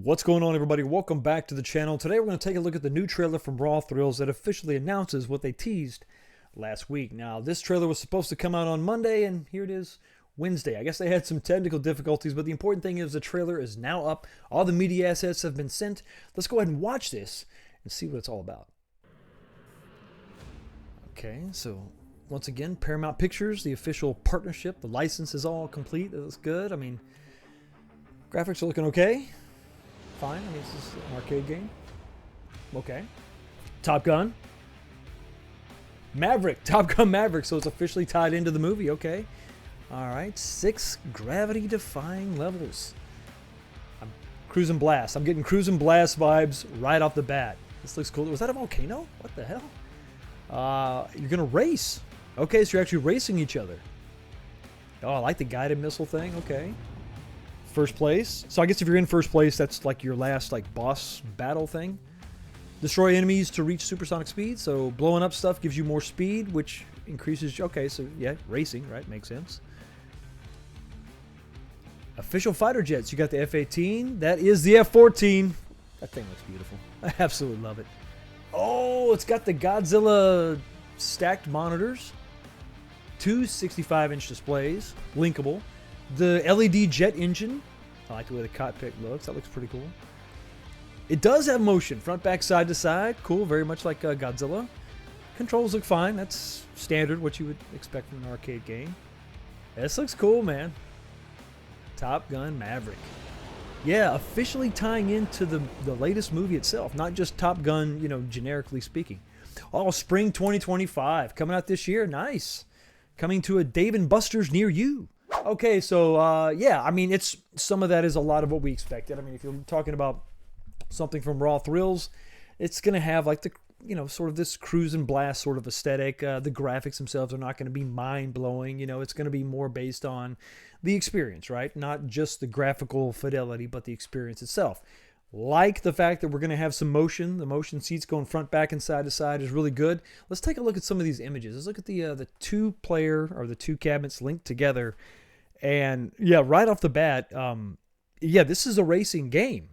What's going on, everybody? Welcome back to the channel. Today we're going to take a look at the new trailer from Raw Thrills that officially announces what they teased last week. Now, this trailer was supposed to come out on Monday, and here it is Wednesday. I guess they had some technical difficulties, but the important thing is the trailer is now up. All the media assets have been sent. Let's go ahead and watch this and see what it's all about. Okay, so once again, Paramount Pictures, the official partnership. The license is all complete. It looks good. I mean, graphics are looking okay. Fine. I mean, this is an arcade game. Okay. Top Gun. Maverick. Top Gun Maverick. So it's officially tied into the movie. Okay. All right. 6 gravity-defying levels. I'm cruising blast. I'm getting cruising blast vibes right off the bat. This looks cool. Was that a volcano? What the hell? You're going to race. Okay, so you're actually racing each other. Oh, I like the guided missile thing. Okay. First place. So I guess if you're in first place, that's like your last boss battle thing. Destroy enemies to reach supersonic speed. So blowing up stuff gives you more speed, which increases. Okay, so yeah, racing, right? Makes sense. Official fighter jets. You got the F-18. That is the F-14. That thing looks beautiful. I absolutely love it. Oh, it's got the Godzilla stacked monitors. 2 65-inch displays, linkable. The LED jet engine. I like the way the cockpit looks. That looks pretty cool. It does have motion. Front, back, side to side. Cool. Very much like Godzilla. Controls look fine. That's standard, what you would expect from an arcade game. This looks cool, man. Top Gun Maverick. Yeah, officially tying into the latest movie itself. Not just Top Gun, generically speaking. Oh, spring 2025. Coming out this year. Nice. Coming to a Dave & Buster's near you. Okay, so yeah, I mean, it's some of that is a lot of what we expected. I mean, if you're talking about something from Raw Thrills, it's going to have like the, sort of this cruise and blast sort of aesthetic. The graphics themselves are not going to be mind-blowing. It's going to be more based on the experience, right? Not just the graphical fidelity, but the experience itself. Like the fact that we're going to have some motion. The motion seats going front, back, and side to side is really good. Let's take a look at some of these images. Let's look at the two-player or the two cabinets linked together. And yeah, right off the bat, yeah, this is a racing game.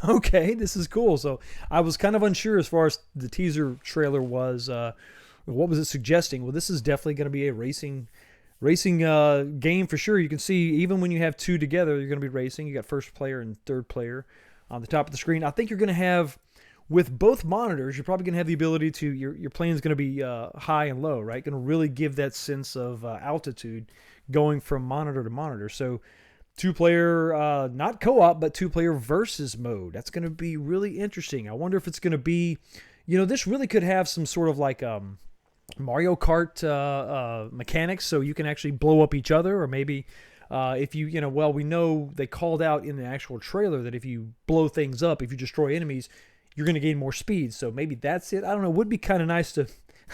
Okay, this is cool. So I was kind of unsure as far as the teaser trailer was. What was it suggesting? Well, this is definitely going to be a racing game for sure. You can see even when you have two together, you're going to be racing. You got first player and third player on the top of the screen. I think you're going to have, with both monitors, you're probably going to have the ability to, your plane's going to be high and low, right? Going to really give that sense of altitude going from monitor to monitor. So two-player, not co-op, but two-player versus mode. That's going to be really interesting. I wonder if it's going to be, this really could have some sort of like Mario Kart mechanics, so you can actually blow up each other, or maybe if you, well, we know they called out in the actual trailer that if you blow things up, if you destroy enemies, you're going to gain more speed. So maybe that's it. I don't know. It would be kind of nice to,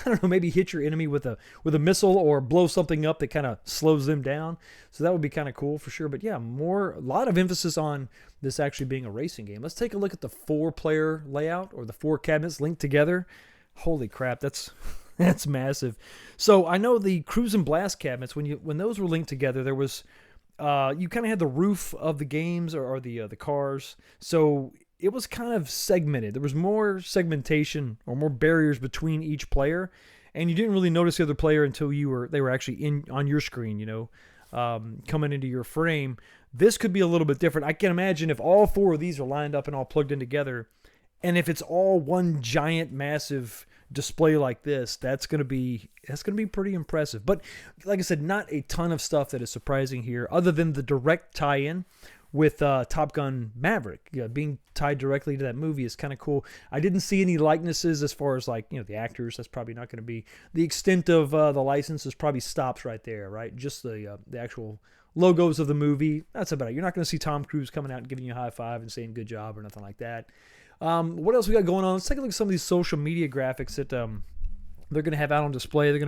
I don't know, maybe hit your enemy with a missile or blow something up that kind of slows them down. So that would be kind of cool for sure. But yeah, a lot of emphasis on this actually being a racing game. Let's take a look at the 4-player layout, or the 4 cabinets linked together. Holy crap, that's massive. So I know the cruise and blast cabinets, when those were linked together, there was you kind of had the roof of the games or the cars. So it was kind of segmented. There was more segmentation or more barriers between each player, and you didn't really notice the other player until they were actually on your screen, coming into your frame. This could be a little bit different. I can imagine if all 4 of these are lined up and all plugged in together, and if it's all one giant massive display like this, that's going to be pretty impressive. But like I said, not a ton of stuff that is surprising here, other than the direct tie-in with Top Gun Maverick. Being tied directly to that movie is kind of cool. I didn't see any likenesses as far as the actors. That's probably not going to be the extent of the license. Probably stops right there, right? Just the actual logos of the movie. That's about it. You're not going to see Tom Cruise coming out and giving you a high five and saying good job or nothing like that. What else we got going on? Let's take a look at some of these social media graphics that they're going to have out on display. This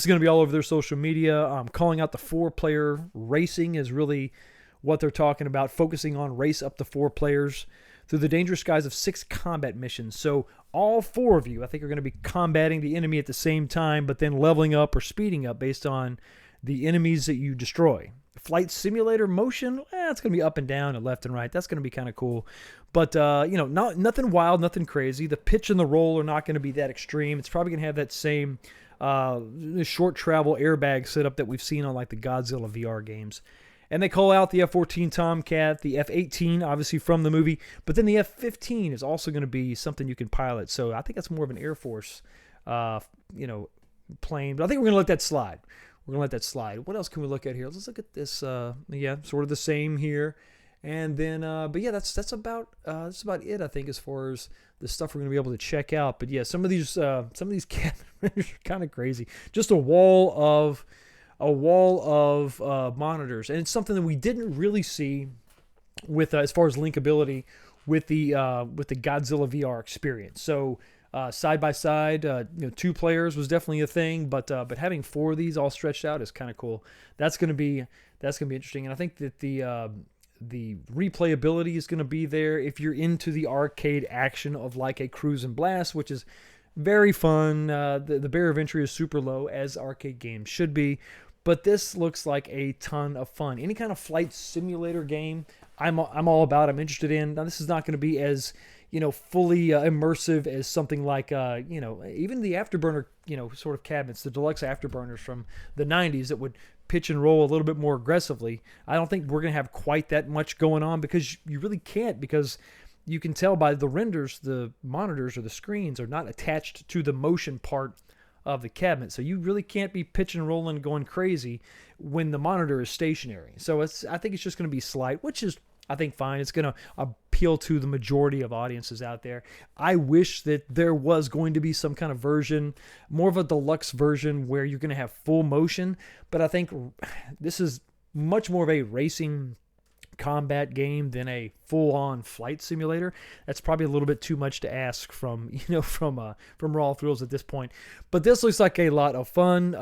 is going to be all over their social media. Calling out the 4-player racing is really what they're talking about, focusing on race up to 4 players through the dangerous skies of 6 combat missions. So all 4 of you, I think, are going to be combating the enemy at the same time, but then leveling up or speeding up based on the enemies that you destroy. flight simulator motion, it's going to be up and down and left and right. That's going to be kind of cool. But, nothing wild, nothing crazy. The pitch and the roll are not going to be that extreme. It's probably going to have that same short travel airbag setup that we've seen on like the Godzilla VR games. And they call out the F-14 Tomcat, the F-18, obviously from the movie. But then the F-15 is also going to be something you can pilot. So I think that's more of an Air Force, plane. But I think we're going to let that slide. What else can we look at here? Let's look at this. Sort of the same here. And then, that's about it, I think, as far as the stuff we're going to be able to check out. But yeah, some of these cabinets are kind of crazy. Just a wall of monitors, and it's something that we didn't really see with as far as linkability with the Godzilla VR experience. So side by side, 2 players was definitely a thing, but having 4 of these all stretched out is kind of cool. That's gonna be interesting, and I think that the replayability is going to be there if you're into the arcade action of like a Cruise and Blast, which is very fun. The barrier of entry is super low, as arcade games should be. But this looks like a ton of fun. Any kind of flight simulator game, I'm all about. I'm interested in. Now, this is not going to be as fully immersive as something like even the Afterburner sort of cabinets, the deluxe Afterburners from the 90s that would pitch and roll a little bit more aggressively. I don't think we're going to have quite that much going on, because you really can't, because you can tell by the renders, the monitors or the screens are not attached to the motion part of the cabinet. So you really can't be pitching and rolling, going crazy when the monitor is stationary. So I think it's just going to be slight, which is, I think, fine. It's going to appeal to the majority of audiences out there. I wish that there was going to be some kind of version, more of a deluxe version, where you're going to have full motion. But I think this is much more of a racing combat game than a full-on flight simulator. That's probably a little bit too much to ask from Raw Thrills at this point. But this looks like a lot of fun.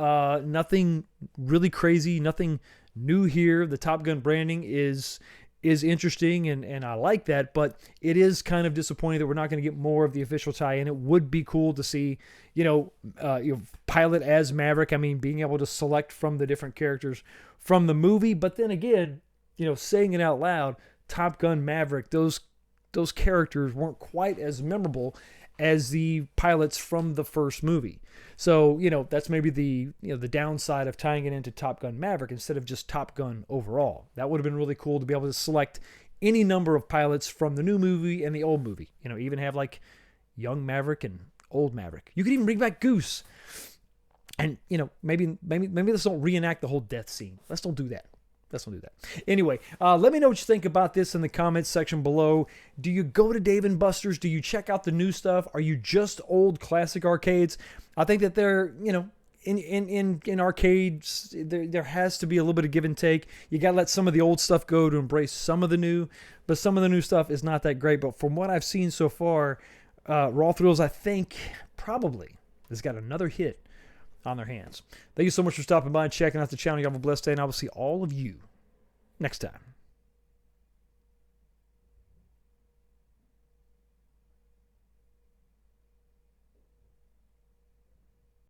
Nothing really crazy, nothing new here. The Top Gun branding is interesting, and I like that, but it is kind of disappointing that we're not going to get more of the official tie-in. It would be cool to see, pilot as Maverick. I mean, being able to select from the different characters from the movie, but then again, saying it out loud, Top Gun Maverick, those characters weren't quite as memorable as the pilots from the first movie. So, that's maybe the downside of tying it into Top Gun Maverick instead of just Top Gun overall. That would have been really cool to be able to select any number of pilots from the new movie and the old movie. Even have like young Maverick and old Maverick. You could even bring back Goose. And, maybe let's don't reenact the whole death scene. Let's don't do that. Anyway, let me know what you think about this in the comments section below. Do you go to Dave & Buster's? Do you check out the new stuff? Are you just old classic arcades? I think that they're, in arcades, there has to be a little bit of give and take. You got to let some of the old stuff go to embrace some of the new, but some of the new stuff is not that great. But from what I've seen so far, Raw Thrills, I think, probably has got another hit on their hands. Thank you so much for stopping by and checking out the channel. You have a blessed day, and I will see all of you next time.